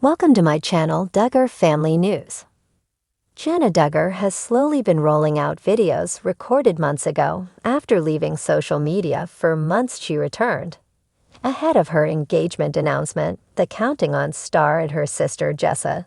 Welcome to my channel, Duggar Family News. Jana Duggar has slowly been rolling out videos recorded months ago after leaving social media. For months she returned. Ahead of her engagement announcement, the Counting On star and her sister Jessa.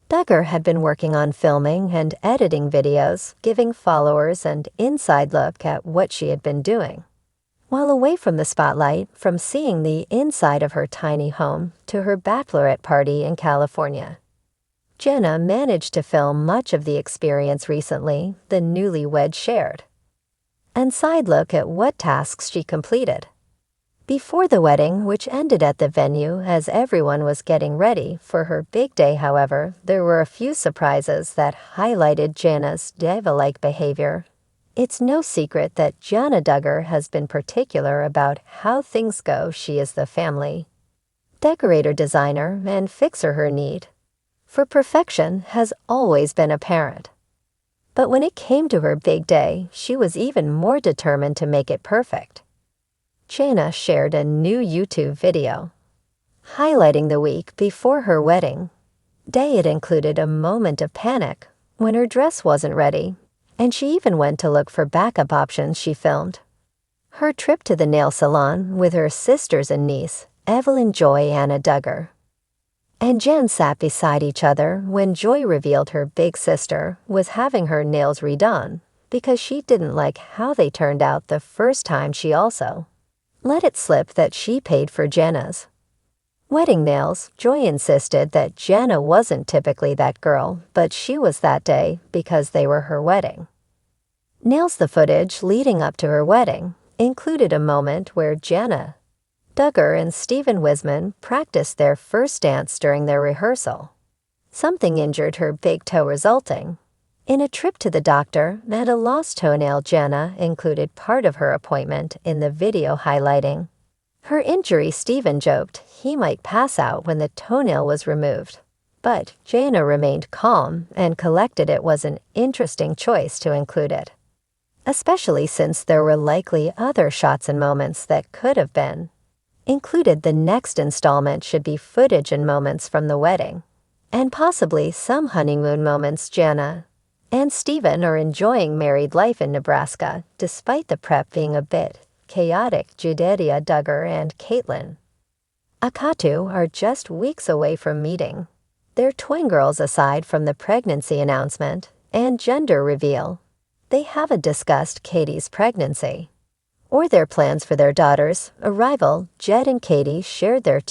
Duggar had been working on filming and editing videos, giving followers an inside look at what she had been doing. While away from the spotlight, from seeing the inside of her tiny home to her bachelorette party in California, Jana managed to film much of the experience recently, the newlyweds shared. And side look at what tasks she completed. Before the wedding, which ended at the venue as everyone was getting ready for her big day, however, there were a few surprises that highlighted Jana's diva-like behavior. It's no secret that Jana Duggar has been particular about how things go. She is the family decorator, designer, and fixer. Her need for perfection has always been apparent. But when it came to her big day, she was even more determined to make it perfect. Jana shared a new YouTube video highlighting the week before her wedding day. It included a moment of panic when her dress wasn't ready, and she even went to look for backup options. She filmed her trip to the nail salon with her sisters and niece, Evelyn Joy Anna Duggar. And Jen sat beside each other when Joy revealed her big sister was having her nails redone because she didn't like how they turned out the first time. She also let it slip that she paid for Jana's wedding nails. Joy insisted that Jana wasn't typically that girl, but she was that day because they were her wedding nails. The footage leading up to her wedding included a moment where Jana Duggar and Steven Wisman practiced their first dance during their rehearsal. Something injured her big toe, resulting in a trip to the doctor and a lost toenail. Jana included part of her appointment in the video highlighting her injury. Steven joked he might pass out when the toenail was removed, but Jana remained calm and collected. It was an interesting choice to include it, especially since there were likely other shots and moments that could have been included. The next installment should be footage and moments from the wedding, and possibly some honeymoon moments. Jana and Steven are enjoying married life in Nebraska, despite the prep being a bit chaotic. Jana Duggar and Caitlin Akatu are just weeks away from meeting their twin girls. Aside from the pregnancy announcement and gender reveal, they haven't discussed Katie's pregnancy or their plans for their daughter's arrival. Jed and Katie shared their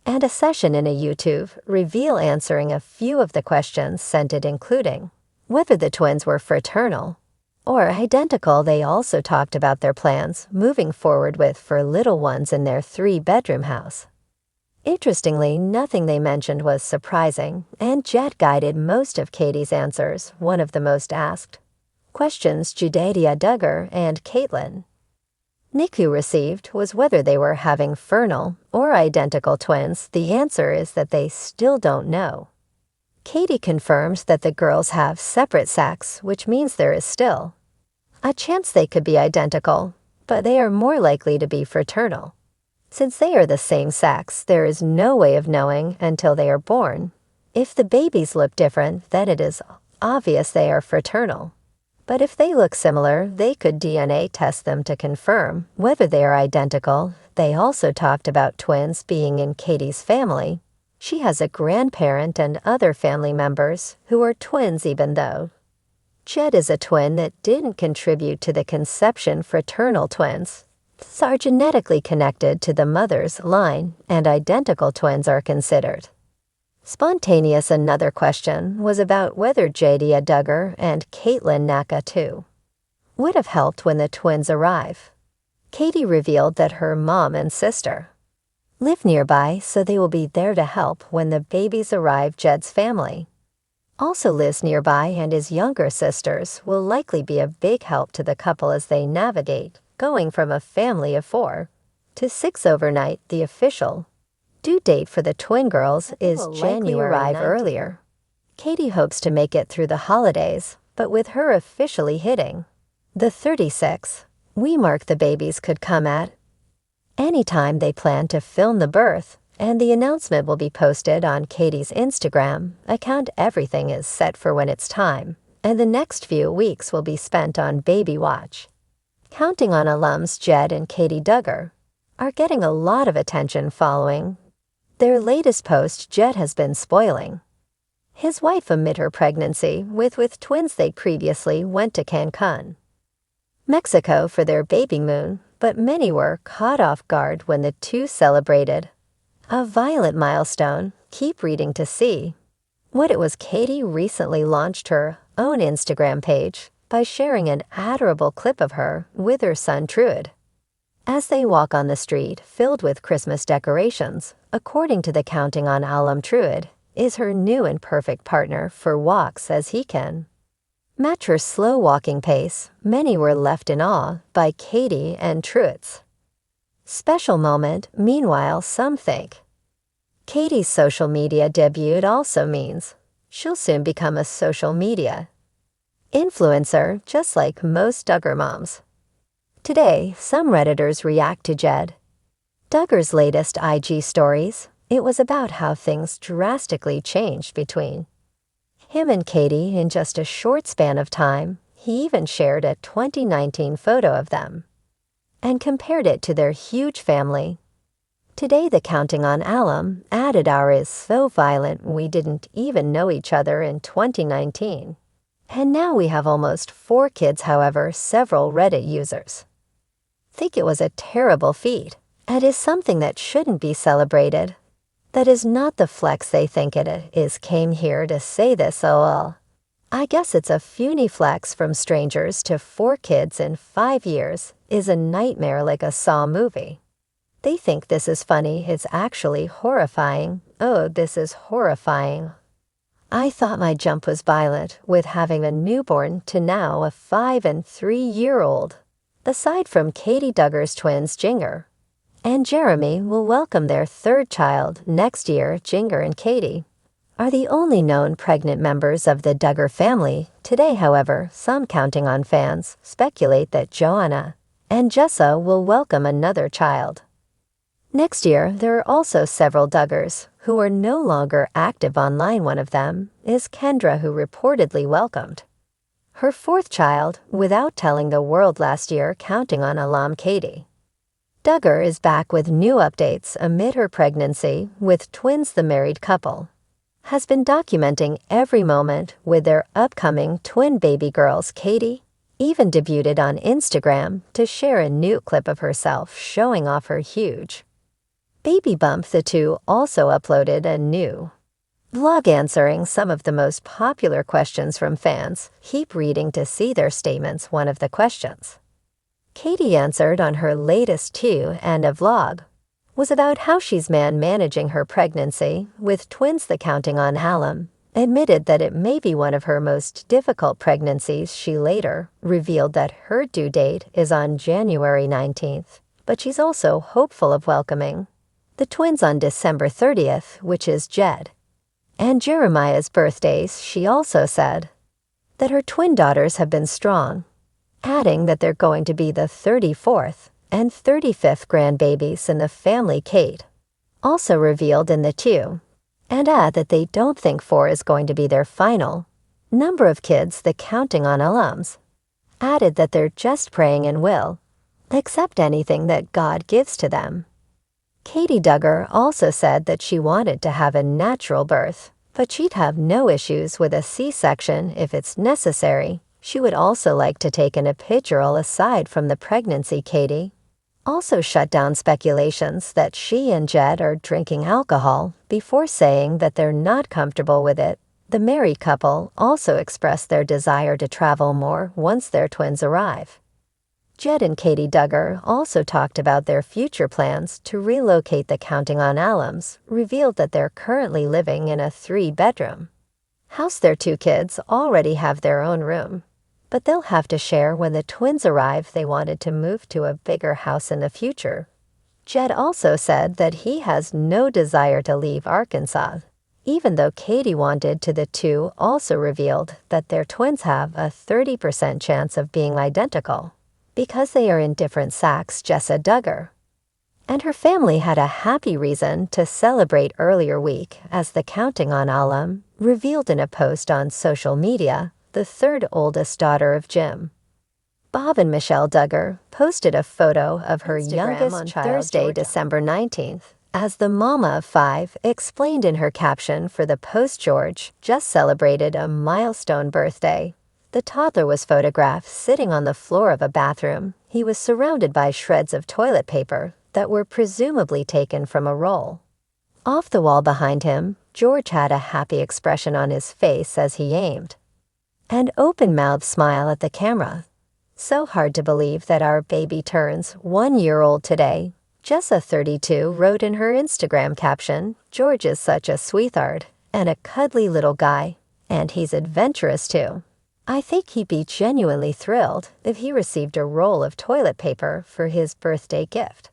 and a session in a YouTube reveal answering a few of the questions sent it, including whether the twins were fraternal or identical. They also talked about their plans moving forward with for little ones in their 3-bedroom house. Interestingly, nothing they mentioned was surprising, and Jed guided most of Katie's answers. One of the most asked questions Jana Duggar and Caitlin Niku received was whether they were having fraternal or identical twins. The answer is that they still don't know. Katie confirms that the girls have separate sacs, which means there is still a chance they could be identical, but they are more likely to be fraternal. Since they are the same sacs, there is no way of knowing until they are born. If the babies look different, then it is obvious they are fraternal. But if they look similar, they could DNA test them to confirm whether they are identical. They also talked about twins being in Katie's family. She has a grandparent and other family members who are twins, even though Jed is a twin that didn't contribute to the conception. Fraternal twins are genetically connected to the mother's line, and identical twins are considered spontaneous. Another question was about whether Jana Duggar and Caitlin Akatu would have helped when the twins arrive. Katie revealed that her mom and sister live nearby, so they will be there to help when the babies arrive. Jed's family also lives nearby, and his younger sisters will likely be a big help to the couple as they navigate going from a family of 4 to 6 overnight. The official due date for the twin girls is January. Arrive earlier. Katie hopes to make it through the holidays, but with her officially hitting the 36, we mark the babies could come at anytime. They plan to film the birth and the announcement will be posted on Katie's Instagram account. Everything is set for when it's time, and the next few weeks will be spent on baby watch. Counting on alums Jed and Katie Duggar are getting a lot of attention following their latest post. Jed has been spoiling his wife amid her pregnancy with twins. They previously went to Cancun, Mexico for their baby moon, but many were caught off guard when the two celebrated a violent milestone. Keep reading to see what it was. Katie recently launched her own Instagram page by sharing an adorable clip of her with her son Trude as they walk on the street filled with Christmas decorations. According to the Counting on alum, Trude is her new and perfect partner for walks as he can match her slow walking pace. Many were left in awe by Katie and Trude's special moment. Meanwhile, some think Katie's social media debut also means she'll soon become a social media influencer, just like most Duggar moms. Today, some Redditors react to Jed Duggar's latest IG stories. It was about how things drastically changed between him and Katie in just a short span of time. He even shared a 2019 photo of them and compared it to their huge family. Today, the Counting on alum added, "Our is so violent we didn't even know each other in 2019. And now we have almost 4 kids." However, several Reddit users think it was a terrible feat and is something that shouldn't be celebrated. That is not the flex they think it is. Came here to say this, well, I guess it's a funny flex. From strangers to 4 kids in 5 years is a nightmare, like a Saw movie. They think this is funny. It's actually horrifying. Oh, this is horrifying. I thought my jump was violent with having a newborn to now a 5 and 3-year-old. Aside from Katie Duggar's twins, Jinger and Jeremy will welcome their 3rd child next year. Jinger and Katie are the only known pregnant members of the Duggar family today. However, some Counting on fans speculate that Joanna and Jessa will welcome another child next year. There are also several Duggars who are no longer active online. One of them is Kendra, who reportedly welcomed her 4th child without telling the world last year. Counting on alum Katie Duggar is back with new updates amid her pregnancy with twins. The married couple has been documenting every moment with their upcoming twin baby girls. Katie even debuted on Instagram to share a new clip of herself showing off her huge baby bump. The two also uploaded a new vlog answering some of the most popular questions from fans. Keep reading to see their statements. One of the questions Katie answered on her latest Q and A vlog was about how she's managing her pregnancy with twins. The Counting on alum admitted that it may be one of her most difficult pregnancies. She later revealed that her due date is on January 19th, but she's also hopeful of welcoming the twins on December 30th, which is Jed and Jeremiah's birthdays. She also said that her twin daughters have been strong, adding that they're going to be the 34th and 35th grandbabies in the family. Kate also revealed in the two and add that they don't think 4 is going to be their final number of kids. The Counting on alums added that they're just praying and will accept anything that God gives to them. Katie Duggar also said that she wanted to have a natural birth, but she'd have no issues with a C-section if it's necessary. She would also like to take an epidural. Aside from the pregnancy, Katie also shut down speculations that she and Jed are drinking alcohol before saying that they're not comfortable with it. The married couple also expressed their desire to travel more once their twins arrive. Jed and Katie Duggar also talked about their future plans to relocate. The Counting on alums revealed that they're currently living in a 3-bedroom house. Their 2 kids already have their own room, but they'll have to share when the twins arrive. They wanted to move to a bigger house in the future. Jed also said that he has no desire to leave Arkansas, even though Katie wanted to. The two also revealed that their twins have a 30% chance of being identical because they are in different sacks. Jessa Duggar And her family had a happy reason to celebrate earlier week, as the Counting on alum revealed in a post on social media the third oldest daughter of Jim. Bob and Michelle Duggar posted a photo of her youngest child Thursday, December 19th, as the mama of 5 explained in her caption for the post. George just celebrated a milestone birthday. The toddler was photographed sitting on the floor of a bathroom. He was surrounded by shreds of toilet paper that were presumably taken from a roll. Off the wall behind him, George had a happy expression on his face as he aimed. An open-mouthed smile at the camera. So hard to believe that our baby turns 1 year old today. Jessa, 32, wrote in her Instagram caption, "George is such a sweetheart and a cuddly little guy, and he's adventurous too. I think he'd be genuinely thrilled if he received a roll of toilet paper for his birthday gift."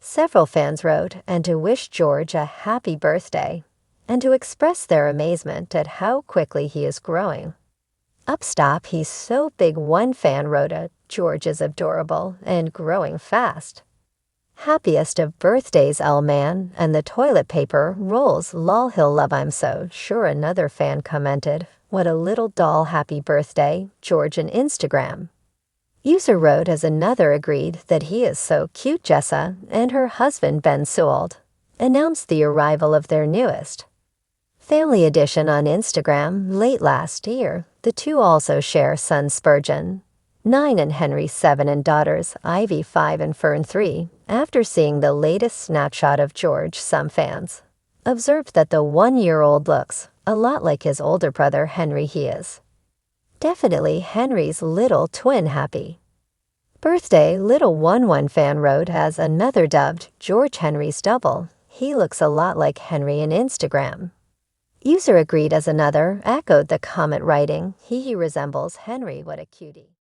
Several fans wrote and to wish George a happy birthday and to express their amazement at how quickly he is growing. "Upstop, he's so big," one fan wrote. "George is adorable and growing fast. Happiest of birthdays, L man, and the toilet paper rolls, lol, he'll love, I'm so sure," another fan commented. "What a little doll, happy birthday, George," on Instagram. User wrote as another agreed that he is so cute. Jessa and her husband Ben Sewell announced the arrival of their newest family edition on Instagram late last year. The two also share son Spurgeon, 9, and Henry, 7, and daughters Ivy, 5, and Fern, 3. After seeing the latest snapshot of George, some fans observed that the 1-year-old looks a lot like his older brother Henry. He is definitely Henry's little twin. Happy birthday, little one fan wrote as another dubbed George Henry's double. "He looks a lot like Henry," in Instagram. User agreed as another echoed the comment, writing, He resembles Henry, what a cutie."